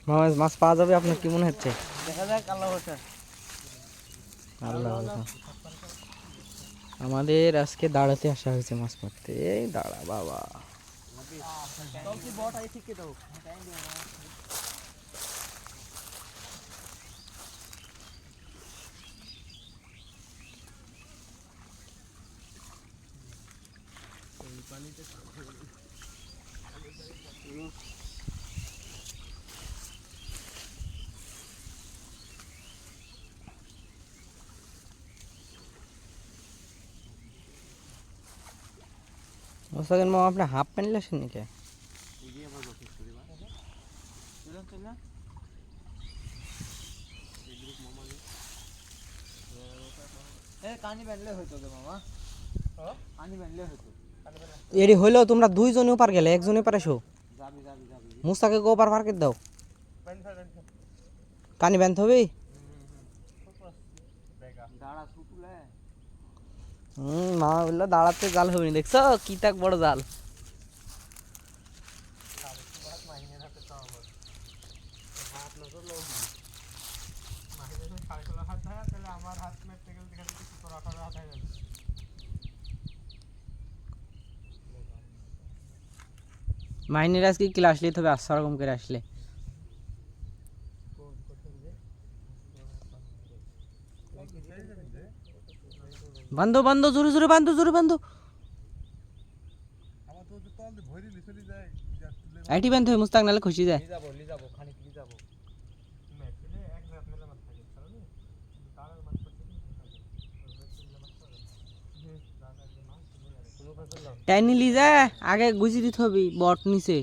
মামা মাছ পাওয়া যাবে আপনার কি মনে হচ্ছে? দেখা যাক, আল্লাহ ভরসা। আল্লাহ আমাদের আজকে দাঁড়াতে আসা হয়েছে মাছ মারতে। এই দাঁড়া বাবা, ওসাগেন মামা আপনি হাফ প্যান্ট লেছেন নাকি? কানি বানলে হইতো তো মামা, কানি বানলে হইতো। এডি হইলো তোমরা দুইজনে ওপার গেলে একজনে পারে শো যাবি যাবি যাবি, মুস্তাকে গো ওপার পার করে দাও। কানি বানতে হবে। দাঁড়া শুকুলে। মামা বললো দাঁড়াতে জাল হবে না, দেখছো কি তাক বড় জাল। মাইনের আজকে ক্লাস নিতে হবে, আসা রকম করে আসলে বান্ধো বান্ধো জোরে জোরে বান্ধো, জোরে বান্ধো। আইটি বান্ধ হবে মুস্তাক, নালে খুশি যায়। টাইনি লি যা, আগে গুজি দিতে হবে বট নিচে।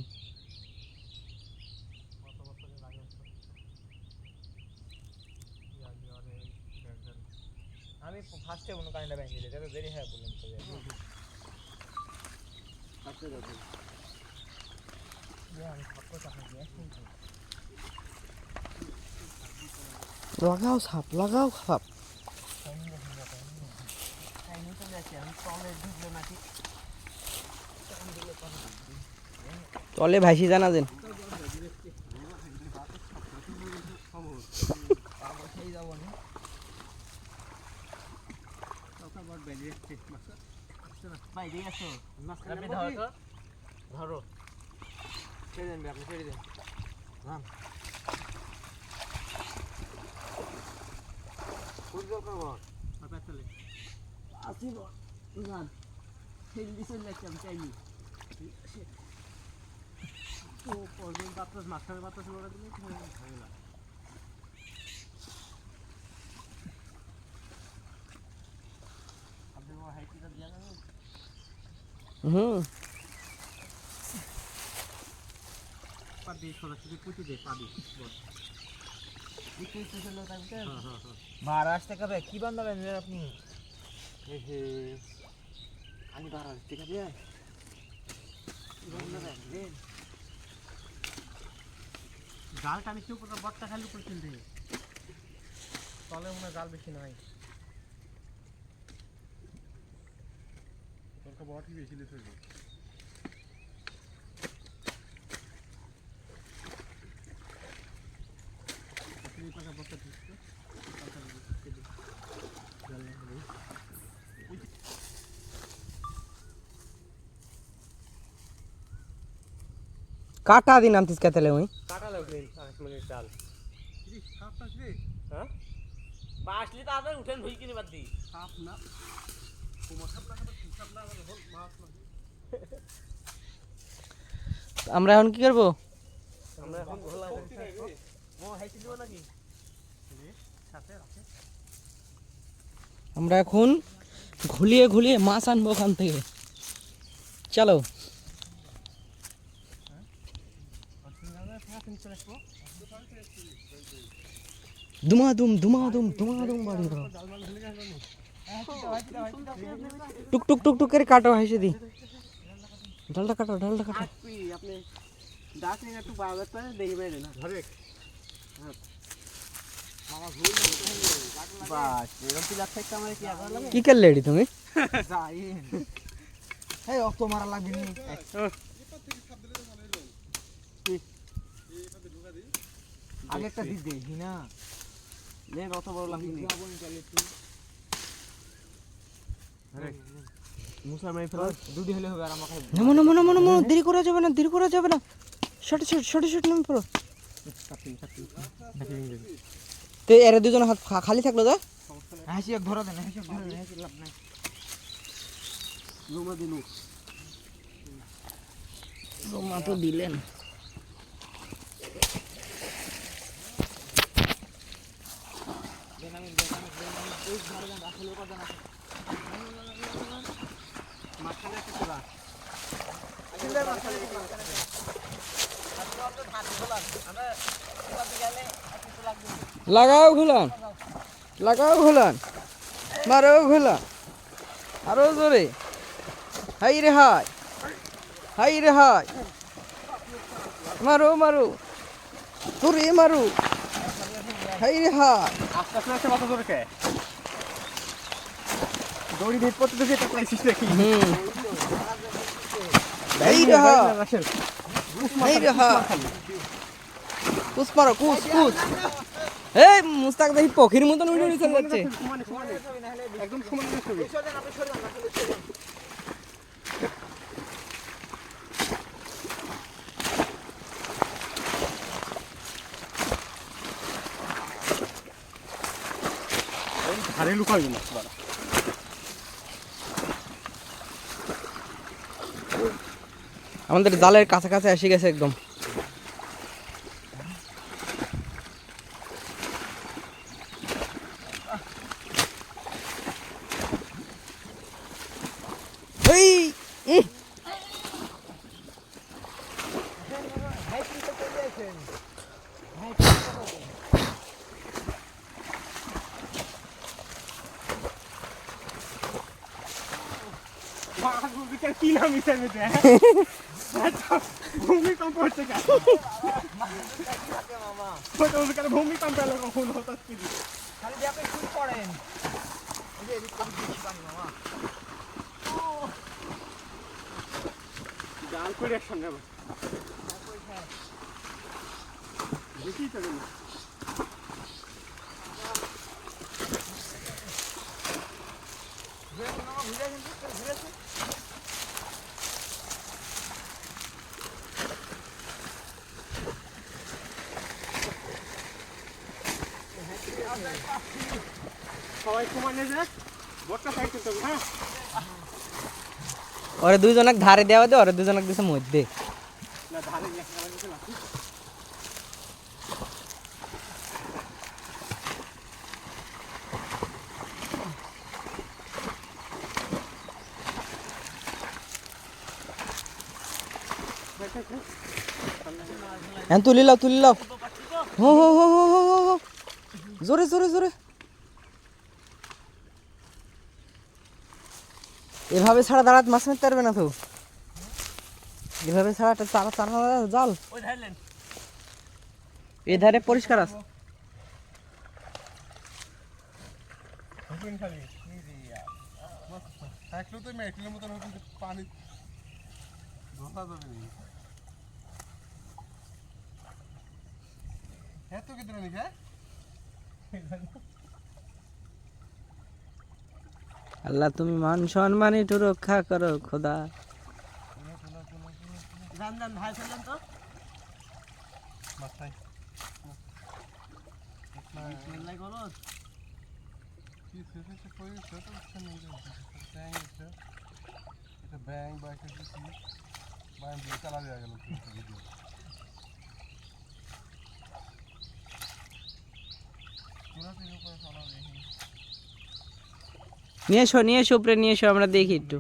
আমি ফার্স্টে কোনো কানিটা ব্যাংক দিলে তবে দেরি হয় বললাম তো। ফার্স্টে যাবো আমি খাপো চাকা দিয়ে লাগাও সাপ, লাগাও সাপ। তলে ভাইসি জানা দেন। ধরো ছেড়ে দেন, আপনি ছেড়ে দেন। হুম মহারাষ্ট্র থেকে কি বান্ধাবেন আপনি? আমি মহারাষ্ট্র থেকে জাল টানিতে উপর বটটা খালি উপর তুলতে তলে মনে জাল বেশি নাই। তোর বটই বেশি লেট হইবে। কাটা দিন আনতিস কেতেলে ওই কাটা লাগবে 5 মিনিট চাল। কি সাপ আসবে? হ্যাঁ বাসলি তো আবার উঠেন ভই কিনে বাদ দি। সাপ না কোমর সাপ না, কি সাপ না, মাছ না। আমরা এখন কি করব? আমরা এখন ঘোলা ও হাইতে দিব নাকি? সাথে আছে। আমরা এখন ঘুলিয়ে ঘুলিয়ে মাছ আনবো ওখান থেকে। চলো দুমাদুম দুমাদুম দুমাদুম বাড়ি করো। টুক টুক টুক টুক করে কাটো, হাসে দি ডালটা কাটো, ডালটা কাটো। আপনি ডাক নিয়ে একটু বাজার করে দেখবে না ধরে। মামা ভুল বাস এরকম কি লাগছে আমার কি আগা লাগে? কি করলে এডি তুমি? যাই এই অত মারা লাগবে নি। আগে একটা দিক দেখি না লে অত বড় লাগেনি মুসা মাই ফেলা দুটি হলে হবে আর আমাকে মনে মনে মনে মনে দেরি করা যাবে না শর্ট শর্ট শর্ট নাম পড়ো তো এর দুজন হাত খালি থাকলো তো হাসি এক ধরা দেন হাসি লাভ নাই লোমা দিলু লোমা তো দিলেন মাঝখানে একটা তোলা লাগাও ঘুলান মারো ঘুলান আরো জোরে হাই রে হাই মারো জোরে মারো হাই রে হাই আস্তে আস্তে একটা মাথা ধরে কে দড়ি ভেদ করতে দেখে এটা পাইছিস নাকি হাই রে হাই কুস মারো কুস এই মুস্তাক দেখি পখির মতন উড়ে উড়ে চলে যাচ্ছে একদম সমানে ছবি ধারে লুকাবি না বাবা আমাদের জালের কাছাকাছি এসে গেছে একদম কি নাম হিসেবে ভূমিকম্প হচ্ছে কেন ভূমিকম্প এলো কখন হঠাৎ করে খালি আপনি শুট করেন এই যে এদিক থেকে বেশি পানি মামা জাল করে একসঙ্গে আবার দেখি তো সবাই সমানে যে বটটা সাইড করতে হবে হ্যাঁ ওরে দুইজনক ধারে দেওয়া দে ওরে দুইজনক দিছে মধ্যে না ধারে নিয়ে খেলা দিতে না হ্যাঁ তুলি লাও হো জোরে এভাবে ছাড়া দাঁড়াত মাছ মারতে পারবে না তো এভাবে ছাড়া চারা জাল এধারে পরিষ্কার আছে পানি ধোসা যাবে না এত কি দিন নাকি আল্লাহ তুমি মান সম্মান একটু রক্ষা করো খোদা জান ভাই চলেন তো মাথায় নাই করো কি শেষে কই ছোট নেই ব্যাং এটা ব্যাং বা কিছু ব্যাং দিয়ে চালা দেওয়া গেল ভিডিও নিয়ে এসো উপরে নিয়ে এসো আমরা দেখি একটু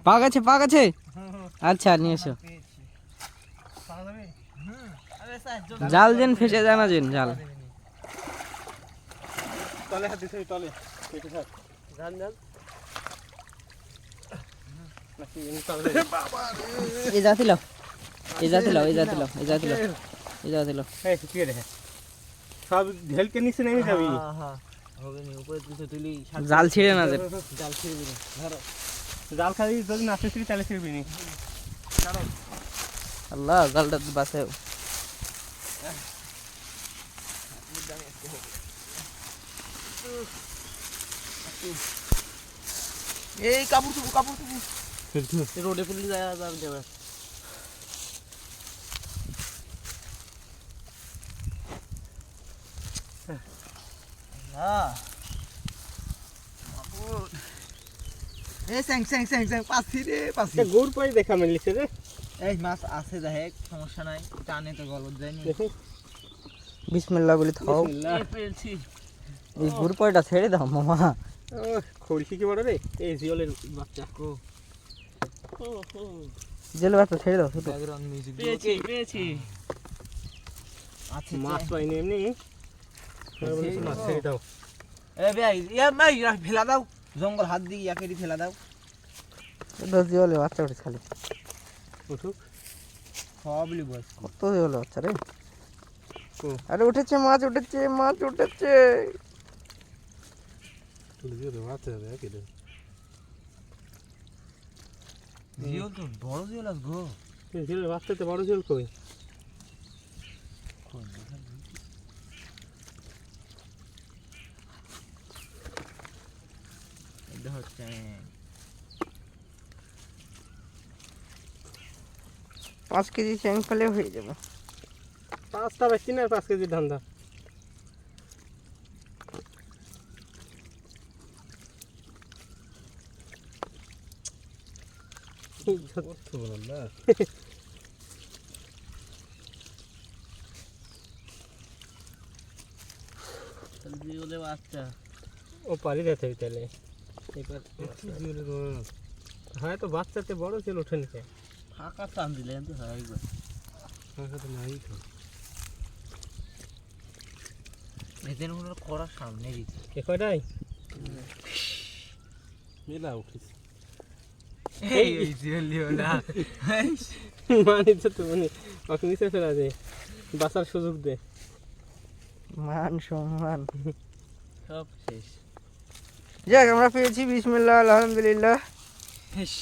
পা গেছে আচ্ছা নিয়ে এসো জাল যেন ফেসে জানা যেন জাল তলে হাত দিছে তলে পেটে থাক জান নাকি তাহলে এই জাতি লাও এই জাতি লাও এই জাতি লাও এই জাতি লাও এই জাতি লাও এই কি রে সব ঢেলকে নিচে নেমে যাবি হ্যাঁ হবে নি উপরে কিছু তুলি জাল ছিঁড়ে না যে জাল ছেড়ে দিবি ধরো জাল খালি যদি না ছিড়ি তাহলে ছিড়বি নি আল্লাহ জালটা বাঁচাও এই কাপড় রোডে পুলি যায় যাবে হ্যাঁ এই স্যাং স্যাং স্যাং স্যাং পাছি রে পাছি গুড় পাই দেখা মিলছে রে এই মাছ আছে দেখ সমস্যা নাই টানে তো গলত যায়নি দেখি বিসমিল্লাহ বলি থাও বিসমিল্লাহ পেয়েছি এই গুরপয়টা ছেড়ে দাও মামা খড়ি কি বড় রে এই জিওলের বাচ্চা কো জেলে বাচ্চা ছেড়ে দাও ছোট ব্যাকগ্রাউন্ড মিউজিক পেয়েছি আচ্ছা মাছ পাইনি এমনি মাছ ছেড়ে দাও এ ভাই ইয়া ভাই ফেলা দাও জঙ্গল হাত দিয়ে ইয়াকেরি ফেলা দাও এটা জিওলে বাচ্চা উঠে খালি উঠুক সবলি বস কত জিওলে বাচ্চা রে ও আরে উঠেছে মাছ উঠেছে মাছ উঠেছে তুই জিওলে বাচ্চা রে কি রে জিও তো বড় জিও লাগ গো জিওলের বাচ্চাতে বড় জিওল কই এটা হচ্ছে 5 কেজি চ্যাং ফেলে হয়ে যাবে পাঁচটা বেশি না 5 কেজি ধান্দা জিওলে বাচ্চা ও পারি যেতে তাহলে এবার হ্যাঁ তো বাচ্চাতে বড় জিওল ওঠে নিচে ফাঁকা টান দিলে তো হয় গো তো নাই তো এদের মনে করা সামনে দিতে এ কয়টাই মেলা উঠিস এই জিওল লিও না মানে তো তুমি ওকে নিচে ফেলা দে বাঁচার সুযোগ দে মান সম্মান সব শেষ যাক আমরা পেয়েছি বিসমিল্লাহ আলহামদুলিল্লাহ হেস